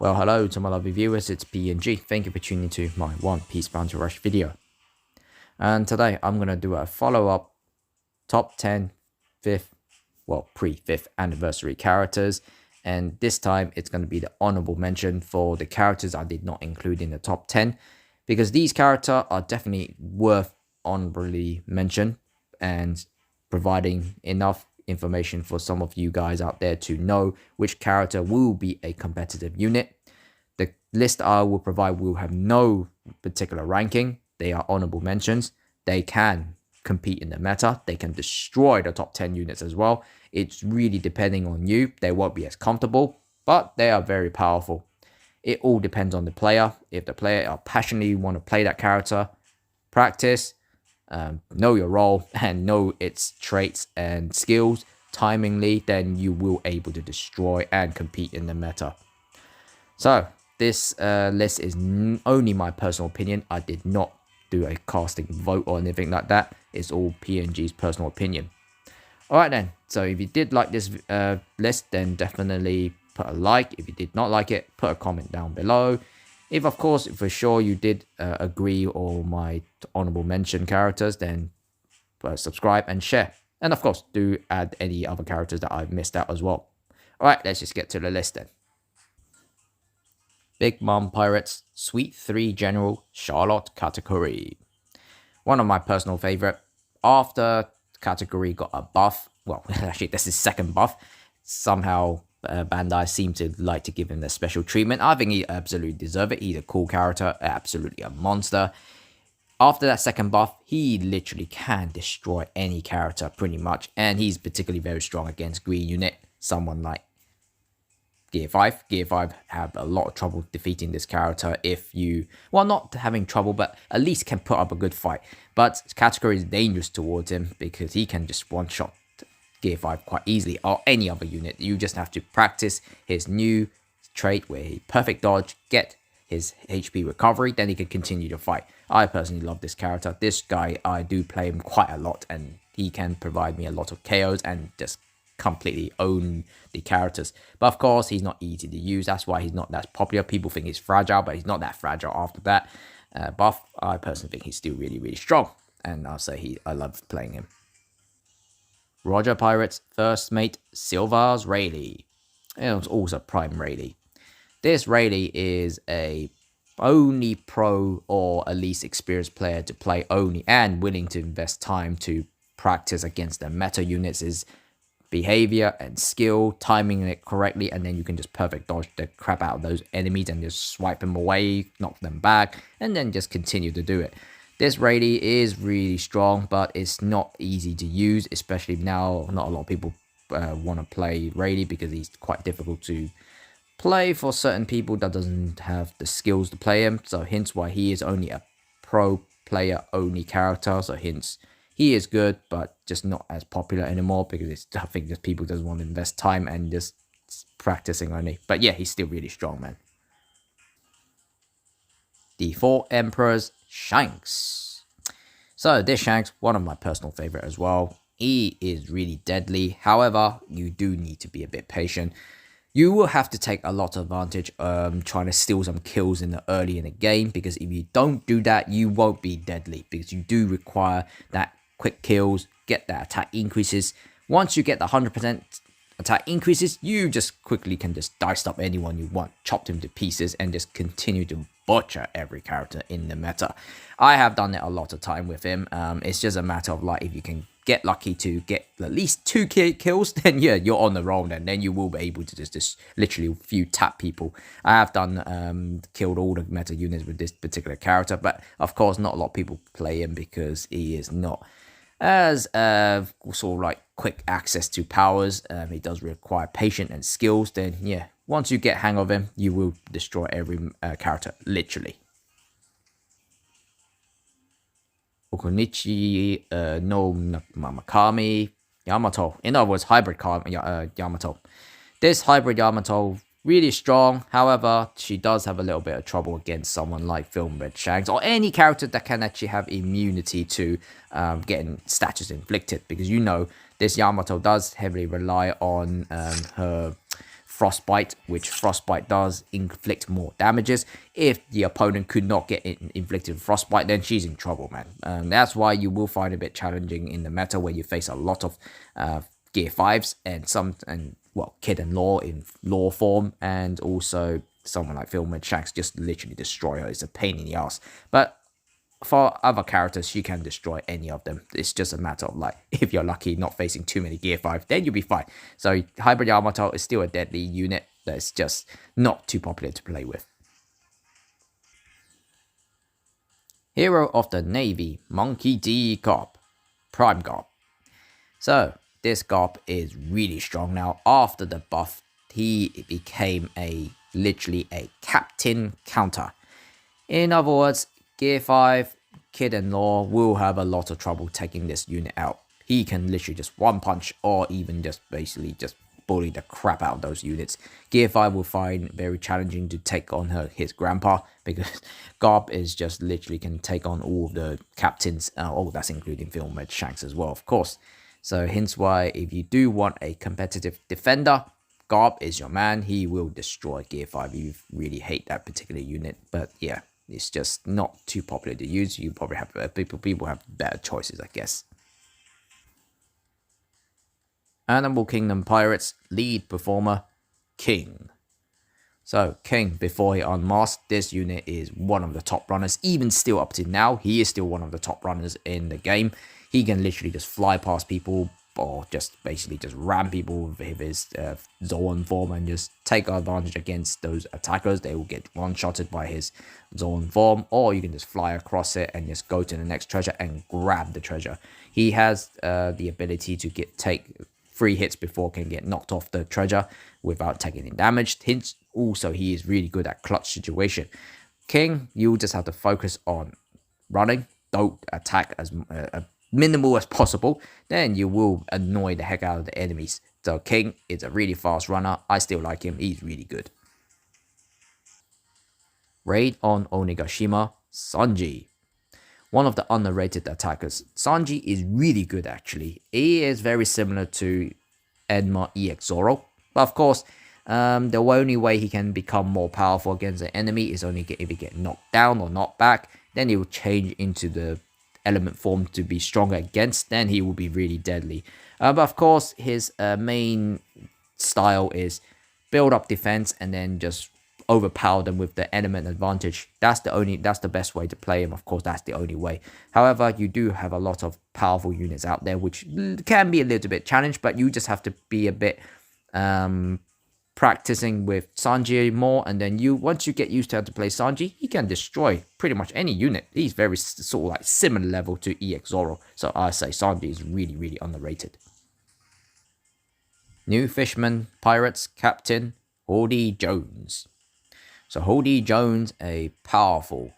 Well, hello to my lovely viewers, it's PNG. Thank you for tuning to my One Piece Bounty Rush video. And today I'm going to do a follow-up top 10 pre-5th anniversary characters. And this time it's going to be the honorable mention for the characters I did not include in the top 10. Because these characters are definitely worth honorably mention and providing enough information for some of you guys out there to know which character will be a competitive unit. The list I will provide will have no particular ranking. They are honorable mentions. They can compete in the meta. They can destroy the top 10 units as well. It's really depending on you. They won't be as comfortable, but they are very powerful. It all depends on the player. If the player passionately want to play that character, practice, know your role and know its traits and skills timingly, then you will able to destroy and compete in the meta. So this list is only my personal opinion. I did not do a casting vote or anything like that. It's all PNG's personal opinion. Alright then, so if you did like this list, then definitely put a like. If you did not like it, put a comment down below. If, of course, for sure you did agree or my honorable mention characters, then subscribe and share. And, of course, do add any other characters that I've missed out as well. Alright, let's just get to the list then. Big Mom Pirates, Sweet 3 General, Charlotte Katakuri. One of my personal favorite. After Katakuri got a buff, well, actually, this is second buff, somehow Bandai seemed to like to give him the special treatment. I think he absolutely deserves it. He's a cool character, absolutely a monster. After that second buff, he literally can destroy any character pretty much. And he's particularly very strong against green unit. Someone like Gear 5. Gear 5 have a lot of trouble defeating this character if you, well, not having trouble, but at least can put up a good fight. But Katakuri is dangerous towards him because he can just one-shot Gear 5 quite easily, or any other unit. You just have to practice his new trait where he perfect dodge, get his HP recovery, then he can continue to fight. I personally love this character. This guy, I do play him quite a lot, and he can provide me a lot of KOs and just completely own the characters. But of course, he's not easy to use. That's why he's not that popular. People think he's fragile, but he's not that fragile after that buff. I personally think he's still really, really strong, and I'll say I love playing him. Roger Pirates First Mate Sylvars Rayleigh. It was also Prime Rayleigh. This Rayleigh is a only pro or at least experienced player to play only and willing to invest time to practice against the meta units. Is behavior and skill, timing it correctly, and then you can just perfect dodge the crap out of those enemies and just swipe them away, knock them back, and then just continue to do it. This Rayleigh is really strong, but it's not easy to use, especially now. Not a lot of people want to play Rayleigh because he's quite difficult to play for certain people that doesn't have the skills to play him. So hence why he is only a pro player only character. So hence he is good, but just not as popular anymore because I think just people doesn't want to invest time and just practicing only. But yeah, he's still really strong, man. The Four Emperors Shanks. So this Shanks, one of my personal favorite as well. He is really deadly. However, you do need to be a bit patient. You will have to take a lot of advantage trying to steal some kills early in the game, because if you don't do that, you won't be deadly, because you do require that quick kills, get that attack increases. Once you get the 100% attack increases, you just quickly can just dice up anyone you want, chop them to pieces, and just continue to butcher every character in the meta. I have done it a lot of time with him. It's just a matter of like, if you can get lucky to get at least 2 kills, then yeah, you're on the roll. Then you will be able to just literally few tap people. I have done killed all the meta units with this particular character, but of course not a lot of people play him because he is not as sort of like quick access to powers. He does require patience and skills. Then yeah, once you get hang of him, you will destroy every character literally. Okunichi no Makami Yamato. In other words, hybrid Yamato. This hybrid Yamato really strong. However, she does have a little bit of trouble against someone like Film Red Shanks or any character that can actually have immunity to getting statues inflicted, because you know this Yamato does heavily rely on her Frostbite, which Frostbite does inflict more damages. If the opponent could not get inflicted Frostbite, then she's in trouble, man. That's why you will find it a bit challenging in the meta where you face a lot of Gear 5s and well, Kid and Law in Law form, and also someone like Phil Shanks just literally destroy her. It's a pain in the ass. But for other characters, you can destroy any of them. It's just a matter of like, if you're lucky, not facing too many Gear 5, then you'll be fine. So Hybrid Yamato is still a deadly unit that's just not too popular to play with. Hero of the Navy, Monkey D. Garp, Prime Garp. So this Garp is really strong now. After the buff, he became literally a captain counter. In other words, Gear 5, Kid and Law will have a lot of trouble taking this unit out. He can literally just one punch or even just basically just bully the crap out of those units. Gear 5 will find very challenging to take on his grandpa, because Garp is just literally can take on all of the captains. That's including Phil Shanks as well, of course. So hence why if you do want a competitive defender, Garp is your man. He will destroy Gear 5 if you really hate that particular unit. But yeah, it's just not too popular to use. You probably have people have better choices, I guess. Animal Kingdom Pirates lead performer, King. So King, before he unmasked, this unit is one of the top runners. Even still up to now, he is still one of the top runners in the game. He can literally just fly past people, or just basically just ram people with his Zoan form and just take advantage against those attackers. They will get one-shotted by his Zoan form, or you can just fly across it and just go to the next treasure and grab the treasure. He has the ability to take 3 hits before can get knocked off the treasure without taking any damage. Hence, also he is really good at clutch situation. King, you just have to focus on running. Don't attack as minimal as possible, then you will annoy the heck out of the enemies. So King is a really fast runner. I still like him. He's really good. Raid on Onigashima, Sanji. One of the underrated attackers. Sanji is really good actually. He is very similar to Enma EX Zoro. But of course, the only way he can become more powerful against the enemy is only if he get knocked down or knocked back. Then he will change into the element form to be stronger against, then he will be really deadly. But of course, his main style is build up defense and then just overpower them with the element advantage. That's the best way to play him. Of course, that's the only way. However, you do have a lot of powerful units out there which can be a little bit challenged, but you just have to be a bit practicing with Sanji more, and then once you get used to how to play Sanji, he can destroy pretty much any unit. He's very sort of like similar level to EX Zoro, so I say Sanji is really, really underrated. New Fishman Pirates Captain Hody Jones. So Hody Jones, a powerful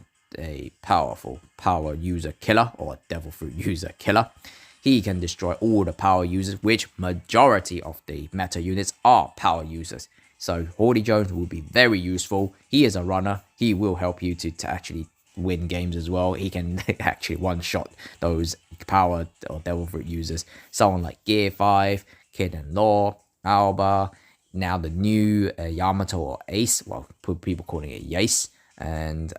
power user killer, or devil fruit user killer. He can destroy all the power users, which majority of the meta units are power users. So Hody Jones will be very useful. He is a runner. He will help you to actually win games as well. He can actually one-shot those power or devil fruit users. Someone like Gear 5, Kid and Law, Alba, now the new Yamato or Ace, well, people calling it Yace, and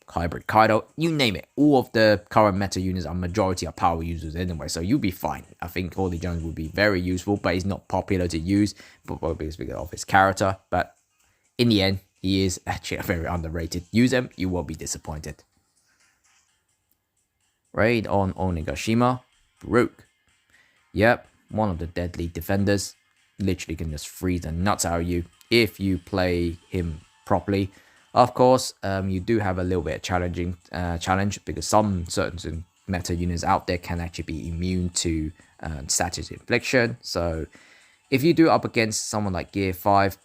Hybrid Kaido, you name it. All of the current meta units are majority are power users anyway, so you'll be fine. I think Hody Jones will be very useful, but he's not popular to use, probably because of his character. But in the end, he is actually very underrated. Use him, you won't be disappointed. Raid on Onigashima, Brook. Yep, one of the deadly defenders. Literally can just freeze the nuts out of you if you play him properly. Of course, you do have a little bit of challenge because some certain meta units out there can actually be immune to status infliction. So if you do up against someone like Gear 5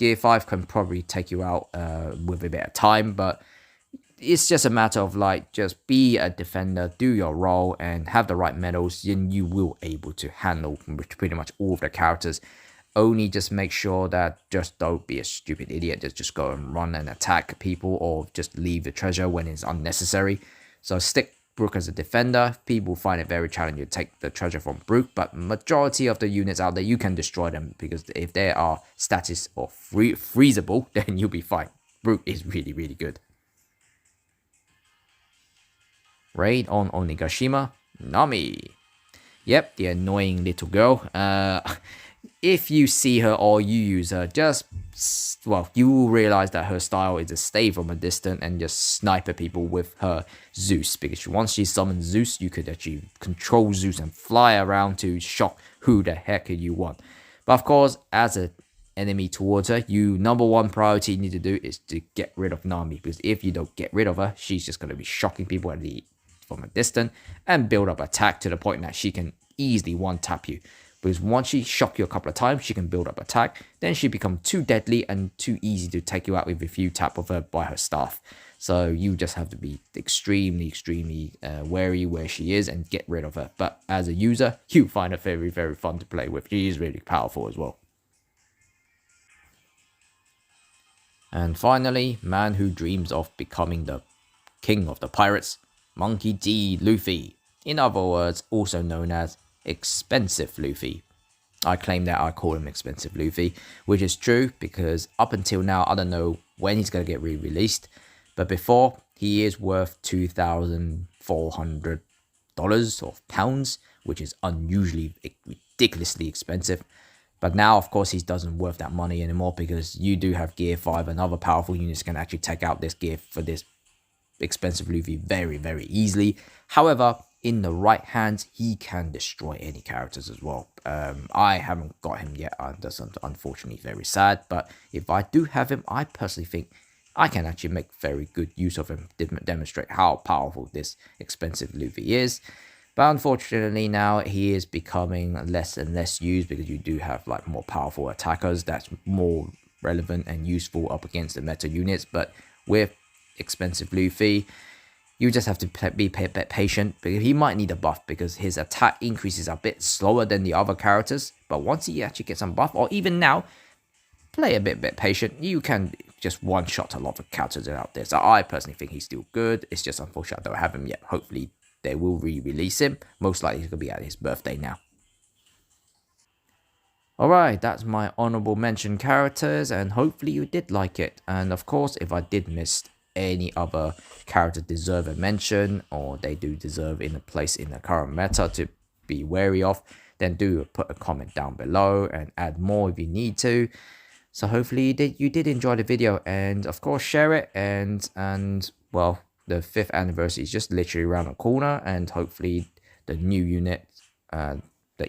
can probably take you out with a bit of time, but it's just a matter of like, just be a defender, do your role, and have the right medals, then you will able to handle pretty much all of the characters. Only just make sure that just don't be a stupid idiot. Just go and run and attack people, or just leave the treasure when it's unnecessary. So stick Brook as a defender, people find it very challenging to take the treasure from Brook, but majority of the units out there, you can destroy them because if they are status or freezable, then you'll be fine. Brook is really, really good. Raid on Onigashima, Nami. Yep, the annoying little girl. If you see her or you use her, well, you will realize that her style is to stay from a distance and just snipe at people with her Zeus. Because once she summons Zeus, you could actually control Zeus and fly around to shock who the heck you want. But of course, as an enemy towards her, number one priority you need to do is to get rid of Nami. Because if you don't get rid of her, she's just going to be shocking people from a distance and build up attack to the point that she can easily one-tap you. Because once she shocks you a couple of times, she can build up attack. Then she becomes too deadly and too easy to take you out with a few tap of her by her staff. So you just have to be extremely, extremely wary where she is and get rid of her. But as a user, you find her very, very fun to play with. She is really powerful as well. And finally, man who dreams of becoming the king of the pirates, Monkey D. Luffy. In other words, also known as Expensive Luffy. I claim that I call him Expensive Luffy, which is true because up until now, I don't know when he's going to get re-released. But before, he is worth $2,400 or pounds, which is unusually ridiculously expensive. But now, of course, he doesn't worth that money anymore because you do have Gear 5 and other powerful units can actually take out this gear for this Expensive Luffy very, very easily. However, in the right hands, he can destroy any characters as well. I haven't got him yet. That's unfortunately very sad. But if I do have him, I personally think I can actually make very good use of him, demonstrate how powerful this Expensive Luffy is. But unfortunately now he is becoming less and less used because you do have like more powerful attackers that's more relevant and useful up against the meta units. But with Expensive Luffy, you just have to be patient because he might need a buff because his attack increases a bit slower than the other characters. But once he actually gets some buff, or even now, play a bit patient, you can just one-shot a lot of characters out there. So I personally think he's still good. It's just unfortunate I don't have him yet. Hopefully they will re-release him. Most likely he's going to be at his birthday now. Alright, that's my honorable mention characters, and hopefully you did like it. And of course, if I did miss any other character deserve a mention, or they do deserve in a place in the current meta to be wary of, then do put a comment down below and add more if you need to. So hopefully you did enjoy the video, and of course share it, and well, the 5th anniversary is just literally around the corner, and hopefully the new unit, the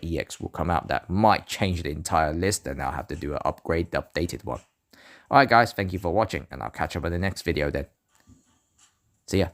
EX will come out that might change the entire list, and I'll have to do an upgrade, the updated one. Alright guys, thank you for watching, and I'll catch up in the next video then. See ya.